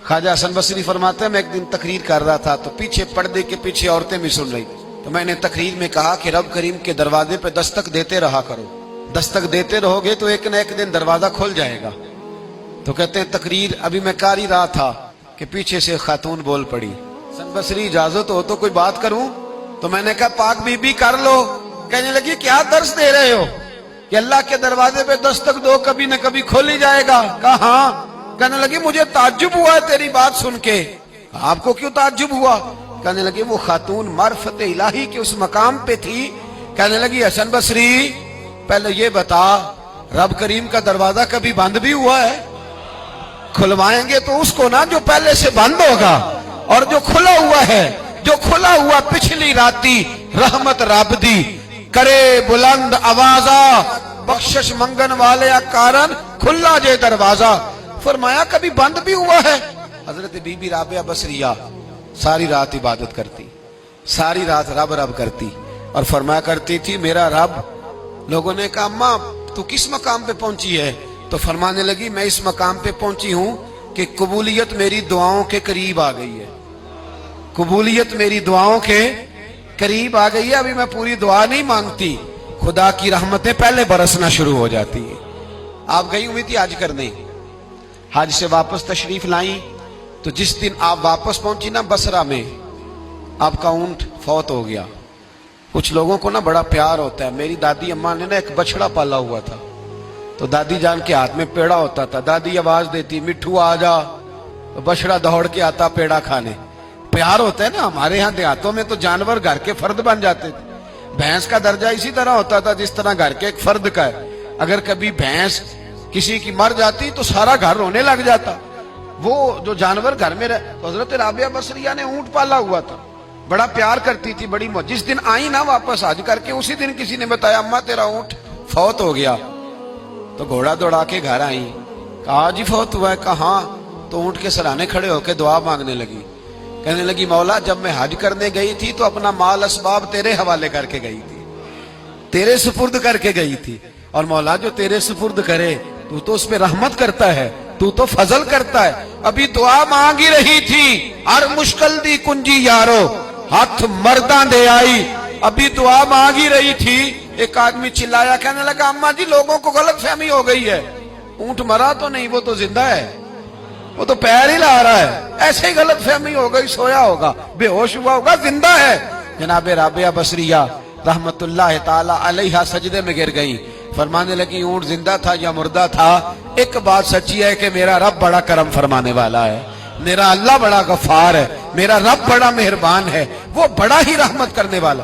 ख्वाजा हसन बसरी फरमाते हैं, मैं एक दिन तकरीर कर रहा था तो पीछे पर्दे के पीछे औरतें भी सुन रही थी। तो मैंने तकरीर में कहा कि रब करीम के दरवाजे पे दस्तक देते रहा करो, दस्तक देते रहोगे तो एक न एक दिन दरवाजा खुल जाएगा। तो कहते हैं तकरीर अभी मैं कर ही रहा था कि पीछे से खातून बोल पड़ी, हसन बसरी इजाजत हो तो कोई बात करूं? तो मैंने कहा पाक बीबी कर लो। कहने लगी क्या दर्श दे रहे हो कि अल्लाह के दरवाजे पे दस्तक दो कभी न कभी खोल ही जाएगा। कहा हाँ। कहने लगी मुझे ताज्जुब हुआ है तेरी बात सुन के। आपको क्यों ताज्जुब हुआ? कहने लगी वो खातून मार्फत इलाही के उस मकाम पे थी। कहने लगी हसन बसरी पहले ये बता रब करीम का दरवाजा कभी बंद भी हुआ है? खुलवाएंगे तो उसको ना जो पहले से बंद होगा, और जो खुला हुआ है, जो खुला हुआ पिछली राती रहमत रब दी करे बुलंद आवाजा बख्शिश मंगन वाले कारण खुला जे दरवाजा। फरमाया कभी बंद भी हुआ है? हजरत बीबी राबिया बसरिया सारी रात इबादत करती, सारी रात रब रब करती और फरमाया करती थी मेरा रब। लोगों ने कहा अम्मा तू किस मकाम पे पहुंची है? तो फरमाने लगी मैं इस मकाम पे पहुंची हूं कि कबूलियत मेरी दुआओं के करीब आ गई है, कबूलियत मेरी दुआओं के करीब आ गई है। अभी मैं पूरी दुआ नहीं मांगती, खुदा की रहमतें पहले बरसना शुरू हो जाती है। आप गई हुई थी हज करने, हज से वापस तशरीफ लाई तो जिस दिन आप वापस पहुंची ना बसरा में, आपका ऊंट फौत हो गया। कुछ लोगों को ना बड़ा प्यार होता है। मेरी दादी अम्मा ने ना एक बछड़ा पाला हुआ था, तो दादी जान के हाथ में पेड़ा होता था। दादी आवाज देती मिठू आ जा, तो बछड़ा दौड़ के आता पेड़ा खाने। प्यार होता है ना। हमारे यहाँ देहातों में तो जानवर घर के फर्द बन जाते थे। भैंस का दर्जा इसी तरह होता था जिस तरह घर के एक फर्द का है। अगर कभी भैंस किसी की मर जाती तो सारा घर रोने लग जाता। वो जो जानवर घर में तो हजरत राबिया बसरिया ने ऊंट पाला हुआ था, बड़ा प्यार करती थी, बड़ी जिस दिन आई ना वापस हज करके उसी दिन किसी ने बताया अम्मा तेरा ऊंट फौत हो गया। तो घोड़ा दौड़ा के घर आई, कहा आज ही फौत हुआ है? कहा। तो ऊंट के सराहने खड़े होकर दुआ मांगने लगी। कहने लगी मौला जब मैं हज करने गई थी तो अपना माल असबाब तेरे हवाले करके गई थी, तेरे सुपुर्द करके गई थी। और मौला जो तेरे सुपुर्द करे तू तो उस पे रहमत करता है, तू तो फजल करता है। अभी दुआ मांग ही रही थी हर मुश्किल दी कुंजी यारो हाथ मर्दा दे आई। अभी दुआ मांग ही रही थी, एक आदमी चिल्लाया, कहने लगा अम्मा जी लोगों को गलत फहमी हो गई है, ऊंट मरा तो नहीं, वो तो जिंदा है, वो तो पैर ही ला रहा है। ऐसे ही गलत फहमी हो गई, सोया होगा, बेहोश हुआ होगा, जिंदा है। जनाब राबिया बसरिया रहमतुल्लाह ताला अलैहा सजदे में गिर गई, फरमाने लगी ऊंट जिंदा था या मुर्दा था, एक बात सच्ची है कि मेरा रब बड़ा करम फरमाने वाला है, मेरा अल्लाह बड़ा गफार है, मेरा रब बड़ा मेहरबान है, वो बड़ा ही रहमत करने वाला।